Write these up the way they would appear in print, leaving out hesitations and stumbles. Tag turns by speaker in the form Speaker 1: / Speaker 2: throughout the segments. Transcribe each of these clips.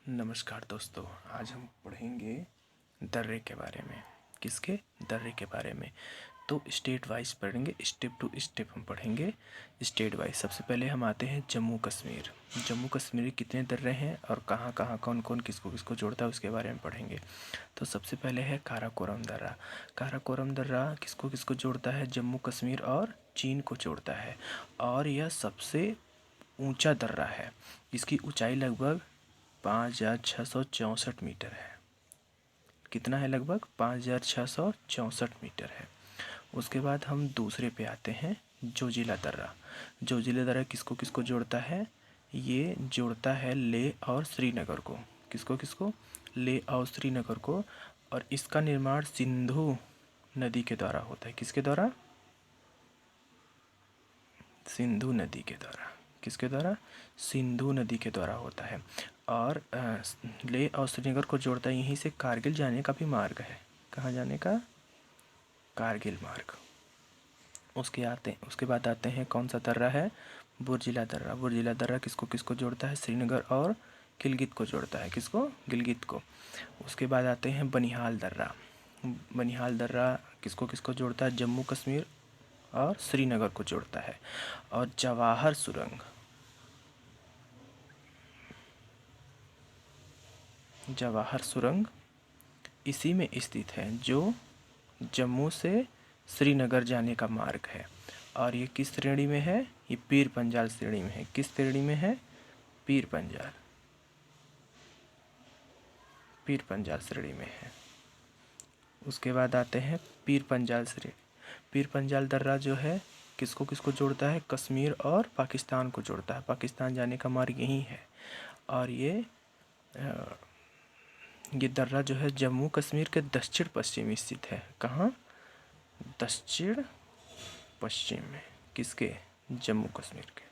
Speaker 1: नमस्कार दोस्तों, आज हम पढ़ेंगे दर्रे के बारे में। किसके? दर्रे के बारे में। तो स्टेट वाइज पढ़ेंगे, स्टेप टू स्टेप हम पढ़ेंगे स्टेट वाइज। सबसे पहले हम आते हैं जम्मू कश्मीर। जम्मू कश्मीर कितने दर्रे हैं और कहाँ कहाँ कौन कौन किसको किसको जोड़ता है उसके बारे में पढ़ेंगे। तो सबसे पहले है काराकोरम दर्रा। काराकोरम दर्रा किसको किसको जोड़ता है? जम्मू कश्मीर और चीन को जोड़ता है, और यह सबसे ऊंचा दर्रा है। इसकी ऊंचाई लगभग 5,664 मीटर है। कितना है? लगभग 5,664 मीटर है। उसके बाद हम दूसरे पे आते हैं, जोजिला दर्रा। जोजिला दर्रा किसको किसको जोड़ता है? ये जोड़ता है लेह और श्रीनगर को। किसको किसको? लेह और श्रीनगर को। और इसका निर्माण सिंधु नदी के द्वारा होता है। किसके द्वारा? सिंधु नदी के द्वारा। किसके द्वारा? सिंधु नदी के द्वारा होता है। और लेह और श्रीनगर को जोड़ता है। यहीं से कारगिल जाने का भी मार्ग है। कहाँ जाने का? कारगिल मार्ग। उसके बाद आते हैं, कौन सा दर्रा है? बुर्जिला दर्रा। बुर्जिला दर्रा किसको किसको जोड़ता है? श्रीनगर और गिलगित को जोड़ता है। किसको? गिलगित को। उसके बाद आते हैं बनिहाल दर्रा। बनिहाल दर्रा किसको किसको जोड़ता है? जम्मू कश्मीर और श्रीनगर को जोड़ता है। और जवाहर सुरंग, जवाहर सुरंग इसी में स्थित है, जो जम्मू से श्रीनगर जाने का मार्ग है। और ये किस श्रेणी में है? ये पीर पंजाल श्रेणी में है। किस श्रेणी में है? पीर पंजाल, पीर पंजाल श्रेणी में है। उसके बाद आते हैं पीर पंजाल श्रेणी। पीर पंजाल दर्रा जो है किसको किसको जोड़ता है? कश्मीर और पाकिस्तान को जोड़ता है। पाकिस्तान जाने का मार्ग यही है। और ये दर्रा जो है जम्मू कश्मीर के दक्षिण पश्चिम में स्थित है। कहाँ? दक्षिण पश्चिम में। किसके? जम्मू कश्मीर के।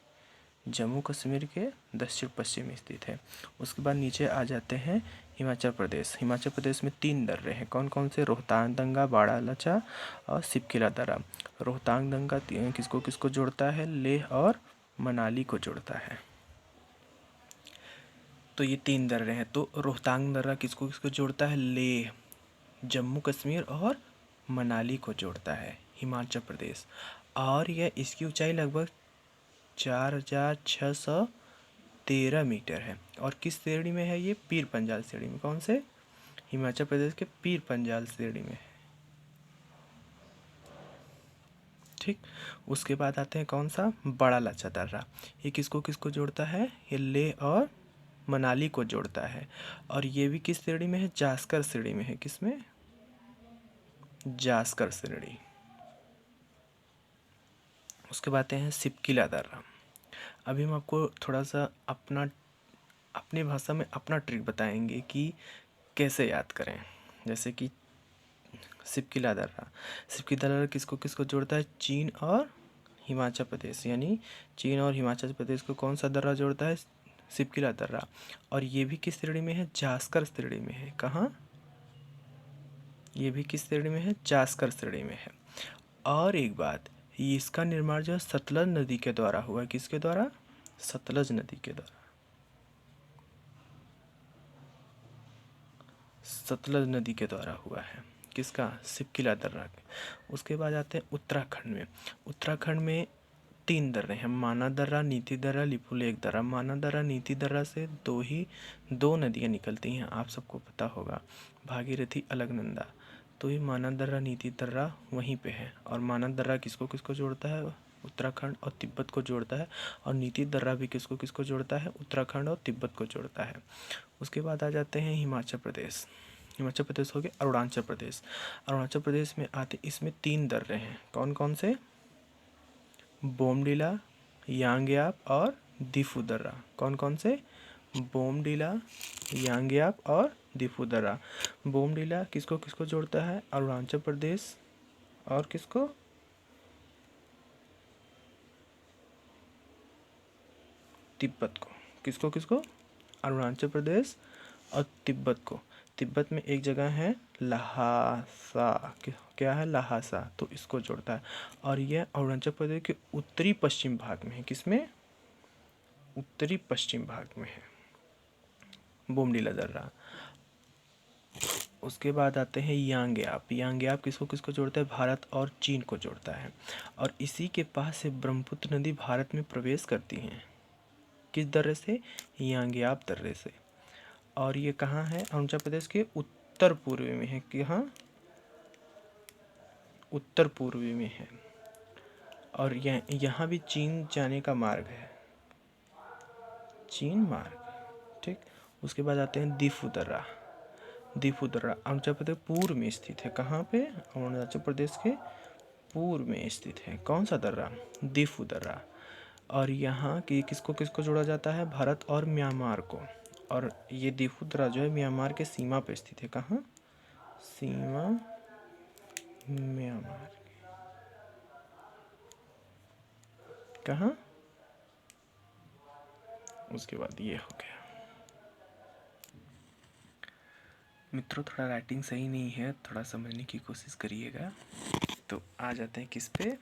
Speaker 1: जम्मू कश्मीर के दक्षिण पश्चिम में स्थित है। उसके बाद नीचे आ जाते हैं हिमाचल प्रदेश। हिमाचल प्रदेश में 3 दर्रे हैं। कौन कौन से? रोहतांग दंगा, बाड़ा लचा और सिपकिला दर्रा। रोहतांग दंगा किसको किसको जोड़ता है? लेह और मनाली को जोड़ता है। तो ये 3 दर्रे हैं। तो रोहतांग दर्रा किसको किसको जोड़ता है? लेह, जम्मू कश्मीर और मनाली को जोड़ता है, हिमाचल प्रदेश। और यह इसकी ऊंचाई लगभग 4,613 मीटर है। और किस श्रेणी में है ये? पीर पंजाल श्रेणी में। कौन से? हिमाचल प्रदेश के पीर पंजाल श्रेणी में है। ठीक। उसके बाद आते हैं, कौन सा? बड़ा लच्छा दर्रा। ये किसको किसको जोड़ता है? ये लेह और मनाली को जोड़ता है। और ये भी किस श्रेणी में है? जास्कर श्रेणी में है। किसमें? जास्कर श्रेणी। उसके बाद आते हैं सिपकिला दर्रा। अभी हम आपको थोड़ा सा अपनी भाषा में अपना ट्रिक बताएंगे कि कैसे याद करें। जैसे कि सिपकिला दर्रा। सिपकिला दर्रा किसको किसको जोड़ता है? चीन और हिमाचल प्रदेश। यानी चीन और हिमाचल प्रदेश को कौन सा दर्रा जोड़ता है? सिपकिला दर्रा। और ये भी किस श्रेणी में है? जास्कर श्रेणी में है। कहाँ? ये भी किस श्रेणी में है? जास्कर श्रेणी में है। और एक बात, इसका निर्माण जो है सतलज नदी के द्वारा हुआ है। किसके द्वारा? सतलज नदी के द्वारा। सतलज नदी के द्वारा हुआ है। किसका? सिपकिला दर्रा के। उसके बाद आते हैं उत्तराखंड में। उत्तराखंड में 3 दर्रे हैं, माना दर्रा, नीति दर्रा, लिपुलेख दर्रा। माना दर्रा, नीति दर्रा से दो नदियाँ निकलती हैं, आप सबको पता होगा, भागीरथी, अलकनंदा। तो ये माना दर्रा, नीति दर्रा वहीं पे है। और माना दर्रा किसको किसको जोड़ता है? उत्तराखंड और तिब्बत को जोड़ता है। और नीति दर्रा भी किसको किसको जोड़ता है? उत्तराखंड और तिब्बत को जोड़ता है। उसके बाद आ जाते हैं हिमाचल प्रदेश। हिमाचल प्रदेश हो गया अरुणाचल प्रदेश। अरुणाचल प्रदेश में आते, इसमें 3 दर्रे हैं। कौन कौन से? बोमडीला, यांगयाप और दिफू दर्रा। कौन कौन से? बोमडीला, यांगयाप और दिफू दर्रा। बोमडीला किसको किसको जोड़ता है? अरुणाचल प्रदेश और किसको? तिब्बत को। किसको किसको? अरुणाचल प्रदेश और तिब्बत को। तिब्बत में एक जगह है लहासा। क्या है? लहासा। तो इसको जोड़ता है। और यह अरुणाचल प्रदेश के उत्तरी पश्चिम भाग में है। किसमें? उत्तरी पश्चिम भाग में है। बोमडीला दर्रा। उसके बाद आते हैं यांग्याप। यांग्याप किसको किसको जोड़ता है? भारत और चीन को जोड़ता है। और इसी के पास से ब्रह्मपुत्र नदी भारत में प्रवेश करती हैं। किस दर्रे से? यांग्याप दर्रे से। और ये कहाँ है? अरुणाचल प्रदेश के उत्तर पूर्व में है। कहाँ? उत्तर पूर्व में है। और यहाँ भी चीन जाने का मार्ग है, चीन मार्ग। ठीक। उसके बाद आते हैं दीफू दर्रा। दीफू दर्रा अरुणाचल प्रदेश पूर्व में स्थित है। कहाँ पे? अरुणाचल प्रदेश के पूर्व में स्थित है। कौन सा दर्रा? दीफू दर्रा। और यहाँ की किसको किसको जोड़ा जाता है? भारत और म्यांमार को। और ये दीफू दर्रा जो है म्यांमार के सीमा पे स्थित है। कहाँ? सीमा म्यांमार। कहाँ? उसके बाद ये हो गया। मित्रों थोड़ा राइटिंग सही नहीं है, थोड़ा समझने की कोशिश करिएगा। तो आ जाते हैं किस पे?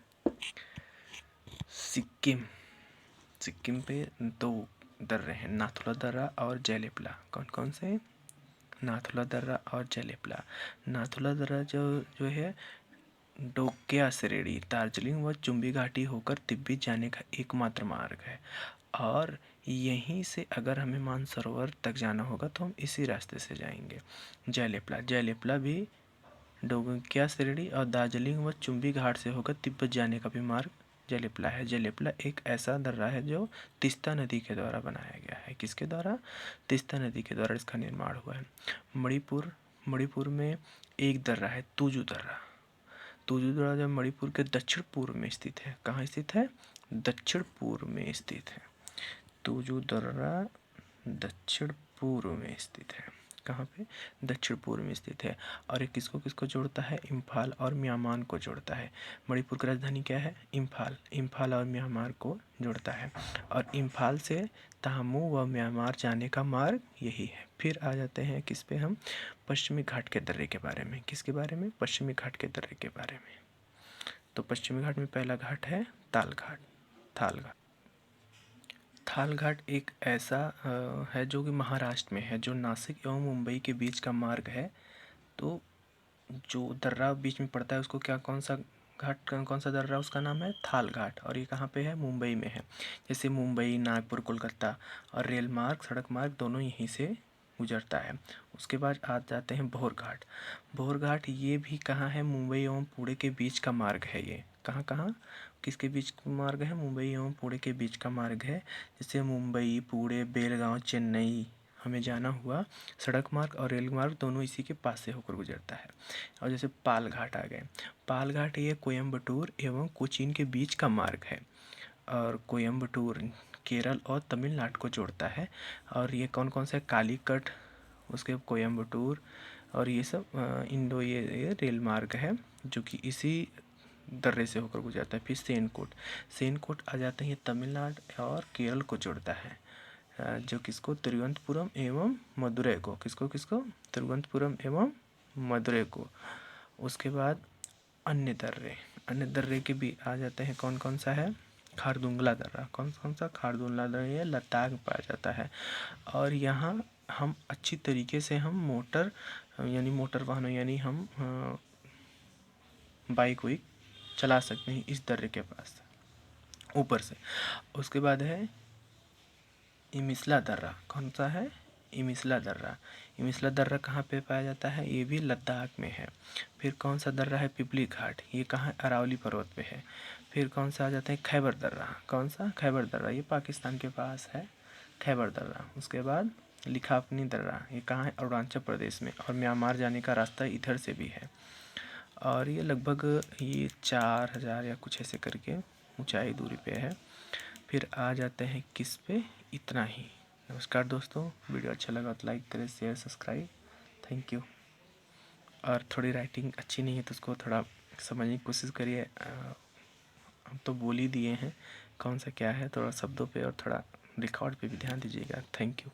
Speaker 1: सिक्किम। सिक्किम पे दो दर्रे हैं, नाथुला दर्रा और जेलेपला। कौन कौन से? नाथुला दर्रा और जेलेपला। नाथुला दर्रा जो है डोग्या श्रेणी, दार्जिलिंग व चुंबी घाटी होकर तिब्बत जाने का एकमात्र मार्ग है। और यहीं से अगर हमें मानसरोवर तक जाना होगा तो हम इसी रास्ते से जाएंगे। जेलेपला। जेलेपला भी डोग्या श्रेणी और दार्जिलिंग व चुंबी घाट से होकर तिब्बत जाने का भी मार्ग जेलेपला है। जेलेपला एक ऐसा दर्रा है जो तीस्ता नदी के द्वारा बनाया गया है। किसके द्वारा? तीस्ता नदी के द्वारा इसका निर्माण हुआ है। मणिपुर में एक दर्रा है, तुजू दर्रा। तुजू दर्रा जो मणिपुर के दक्षिण पूर्व में स्थित है। कहाँ स्थित है? दक्षिण पूर्व में स्थित है। तुजू दर्रा दक्षिण पूर्व में स्थित है। कहाँ पे? दक्षिण पूर्व में स्थित है। और ये किसको किसको जोड़ता है? इम्फाल और म्यांमार को जोड़ता है। मणिपुर की राजधानी क्या है? इम्फाल। इम्फाल और म्यांमार को जोड़ता है। और इम्फाल से तहामू व म्यांमार जाने का मार्ग यही है। फिर आ जाते हैं किस पे हम? पश्चिमी घाट के दर्रे के बारे में। किसके बारे में? पश्चिमी घाट के दर्रे के बारे में। तो पश्चिमी घाट में पहला घाट है ताल घाट, थाल घाट। थाल घाट एक ऐसा है जो कि महाराष्ट्र में है, जो नासिक एवं मुंबई के बीच का मार्ग है। तो जो दर्रा बीच में पड़ता है उसको क्या, कौन सा घाट, कौन सा दर्रा, उसका नाम है थाल घाट। और ये कहाँ पे है? मुंबई में है। जैसे मुंबई, नागपुर, कोलकाता और रेल मार्ग, सड़क मार्ग दोनों यहीं से गुजरता है। उसके बाद आ जाते हैं भोर घाट। भोर घाट ये भी कहाँ है? मुंबई एवं पुणे के बीच का मार्ग है। ये कहाँ कहाँ किसके बीच का मार्ग है? मुंबई एवं पुणे के बीच का मार्ग है। जैसे मुंबई, पुणे, बेलगांव, चेन्नई हमें जाना हुआ, सड़क मार्ग और रेल मार्ग दोनों इसी के पास से होकर गुजरता है। और जैसे पाल घाट आ गए। पाल घाट ये कोयम्बटूर एवं कोचीन के बीच का मार्ग है। और कोयम्बटूर केरल और तमिलनाडु को जोड़ता है। और ये कौन कौन सा है? कालीकट, उसके कोयम्बटूर और ये सब इंडो ये रेल मार्ग है जो कि इसी दर्रे से होकर गुजरता है। फिर सेनकोट। सेनकोट आ जाते हैं तमिलनाडु और केरल को जोड़ता है, जो किसको? तिरुवनंतपुरम एवं मदुरै को। किसको किसको? तिरुवनंतपुरम एवं मदुरै को। उसके बाद अन्य दर्रे के भी आ जाते हैं। कौन कौन सा है? खारदुंगला दर्रा। कौन कौन सा? खारदुंगला दर्रा, ये लद्दाख में पाया जाता है। और यहाँ हम अच्छी तरीके से हम मोटर वाहनों यानी हम बाइक वाइक चला सकते हैं इस दर्रे के पास ऊपर से। उसके बाद है इमिसला दर्रा। कौन सा है? इमिसला दर्रा। इमिसला दर्रा कहाँ पे पाया जाता है? ये भी लद्दाख में है। फिर कौन सा दर्रा है? पिपली घाट। ये कहाँ है? अरावली पर्वत पे है। फिर कौन सा आ जाता है? खैबर दर्रा। कौन सा? खैबर दर्रा, ये पाकिस्तान के पास है, खैबर दर्रा। उसके बाद लिखापनी दर्रा, ये कहाँ है? अरुणाचल प्रदेश में। और म्यांमार जाने का रास्ता इधर से भी है। और ये लगभग ये 4000 या कुछ ऐसे करके ऊंचाई दूरी पे है। फिर आ जाते हैं किस पे? इतना ही। नमस्कार दोस्तों, वीडियो अच्छा लगा तो लाइक करें, शेयर, सब्सक्राइब। Thank you. और थोड़ी राइटिंग अच्छी नहीं है तो उसको थोड़ा समझने की कोशिश करिए। हम तो बोल ही दिए हैं कौन सा क्या है, थोड़ा शब्दों पे और थोड़ा रिकॉर्ड पे भी ध्यान दीजिएगा। Thank you.